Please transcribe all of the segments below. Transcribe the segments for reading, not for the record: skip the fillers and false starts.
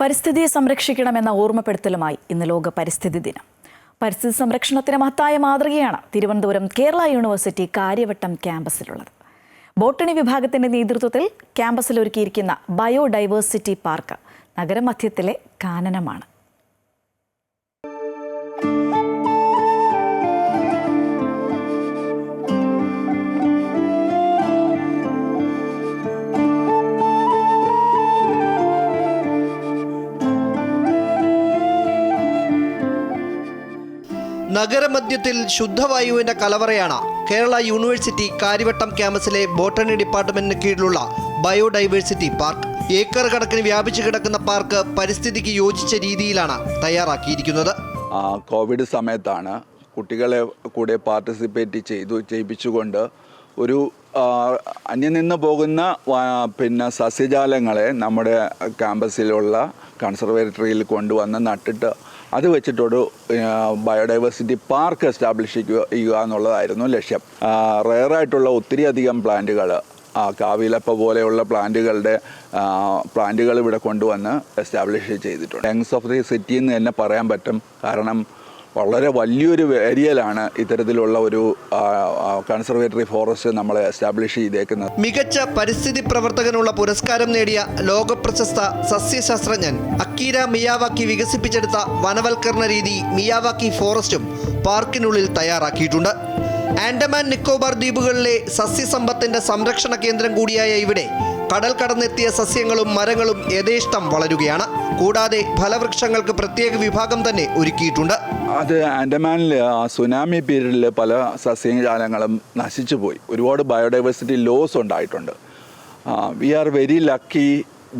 പരിസ്ഥിതിയെ സംരക്ഷിക്കണമെന്ന ഓർമ്മപ്പെടുത്തലുമായി ഇന്ന് ലോക പരിസ്ഥിതി ദിനം. പരിസ്ഥിതി സംരക്ഷണത്തിന് മഹത്തായ മാതൃകയാണ് തിരുവനന്തപുരം കേരള യൂണിവേഴ്സിറ്റി കാര്യവട്ടം ക്യാമ്പസിലുള്ളത്. ബോട്ടണി വിഭാഗത്തിന്റെ നേതൃത്വത്തിൽ ക്യാമ്പസിൽ ഒരുക്കിയിരിക്കുന്ന ബയോഡൈവേഴ്സിറ്റി പാർക്ക് നഗരമധ്യത്തിലെ കാനനമാണ്. നഗരമധ്യത്തിൽ ശുദ്ധവായുവിന്റെ കലവറയാണ് കേരള യൂണിവേഴ്സിറ്റി കാര്യവട്ടം ക്യാമ്പസിലെ ബോട്ടണി ഡിപ്പാർട്ട്മെന്റിന് കീഴിലുള്ള ബയോഡൈവേഴ്സിറ്റി പാർക്ക്. ഏക്കർ കണക്കിന് വ്യാപിച്ചു കിടക്കുന്ന പാർക്ക് പരിസ്ഥിതിക്ക് യോജിച്ച രീതിയിലാണ് തയ്യാറാക്കിയിരിക്കുന്നത്. കോവിഡ് സമയത്താണ് കുട്ടികളെ കൂടെ പാർട്ടിസിപ്പേറ്റ് ചെയ്യിപ്പിച്ചുകൊണ്ട് ഒരു അന്യം നിന്ന് പോകുന്ന സസ്യജാലങ്ങളെ നമ്മുടെ ക്യാമ്പസിലുള്ള കൺസർവേറ്ററിയിൽ കൊണ്ടുവന്ന് നട്ടിട്ട് അത് വെച്ചിട്ടൊരു ബയോഡൈവേഴ്സിറ്റി പാർക്ക് എസ്റ്റാബ്ലിഷ് ചെയ്യുക എന്നുള്ളതായിരുന്നു ലക്ഷ്യം. റെയറായിട്ടുള്ള ഒത്തിരിയധികം പ്ലാന്റുകൾ, കാവിലപ്പ പോലെയുള്ള പ്ലാന്റുകൾ ഇവിടെ കൊണ്ടുവന്ന് എസ്റ്റാബ്ലിഷ് ചെയ്തിട്ടുണ്ട്. ലങ്സ് ഓഫ് ദി സിറ്റി എന്ന് തന്നെ പറയാൻ പറ്റും. കാരണം വളരെ വലിയൊരു ഏരിയയിലാണ് ഇത്തരത്തിലുള്ള ഒരു കൺസർവേറ്ററി ഫോറസ്റ്റ് നമ്മൾ എസ്റ്റാബ്ലിഷ് ചെയ്തേക്കുന്നത്. മികച്ച പരിസ്ഥിതി പ്രവർത്തകനുള്ള പുരസ്കാരം നേടിയ ലോകപ്രശസ്ത സസ്യശാസ്ത്രജ്ഞൻ അക്കീര മിയാവാക്കി വികസിപ്പിച്ചെടുത്ത വനവൽക്കരണ രീതി മിയാവാക്കി ഫോറസ്റ്റും പാർക്കിനുള്ളിൽ തയ്യാറാക്കിയിട്ടുണ്ട്. ആൻഡമാൻ നിക്കോബാർ ദ്വീപുകളിലെ സസ്യസമ്പത്തിന്റെ സംരക്ഷണ കേന്ദ്രം കൂടിയായ ഇവിടെ കടൽ കടന്നെത്തിയ സസ്യങ്ങളും മരങ്ങളും യഥേഷ്ടം വളരുകയാണ്. കൂടാതെ ഫലവൃക്ഷങ്ങൾക്ക് പ്രത്യേക വിഭാഗം തന്നെ ഒരുക്കിയിട്ടുണ്ട്. അത് ആൻഡമാനിൽ സുനാമി പീരീഡിൽ പല സസ്യജാലങ്ങളും നശിച്ചു പോയി. ഒരുപാട് ബയോഡൈവേഴ്സിറ്റി ലോസ് ഉണ്ടായിട്ടുണ്ട്. We are very lucky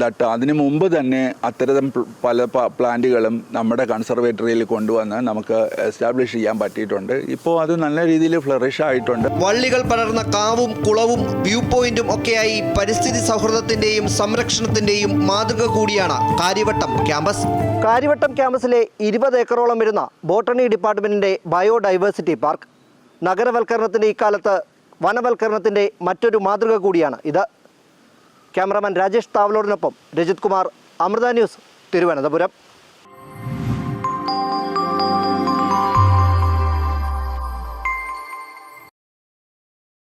that അതിനു മുമ്പ് തന്നെ അത്തരം പല പ്ലാന്റുകളും നമ്മുടെ കൺസർവേറ്ററിയിൽ കൊണ്ടുവന്ന് നമുക്ക് എസ്റ്റാബ്ലിഷ് ചെയ്യാൻ പറ്റിയിട്ടുണ്ട്. ഇപ്പോൾ അത് നല്ല രീതിയിൽ ഫ്ലറിഷ് ആയിട്ടുണ്ട്. വള്ളികൾ പടർന്ന കാവും കുളവും വ്യൂ പോയിന്റും ഒക്കെയായി പരിസ്ഥിതി സൗഹൃദത്തിന്റെയും സംരക്ഷണത്തിന്റെയും മാതൃക കൂടിയാണ് കാര്യവട്ടം ക്യാമ്പസ്. കാര്യവട്ടം ക്യാമ്പസിലെ 20 ഏക്കറോളം വരുന്ന ബോട്ടണി ഡിപ്പാർട്ട്മെന്റിന്റെ ബയോഡൈവേഴ്സിറ്റി പാർക്ക് നഗരവൽക്കരണത്തിന്റെ ഇക്കാലത്ത് വനവൽക്കരണത്തിന്റെ മറ്റൊരു മാതൃക കൂടിയാണ് ഇത്. ക്യാമറാമാൻ രാജേഷ് താവലോടിനൊപ്പം രജിത് കുമാർ, അമൃത ന്യൂസ്, തിരുവനന്തപുരം.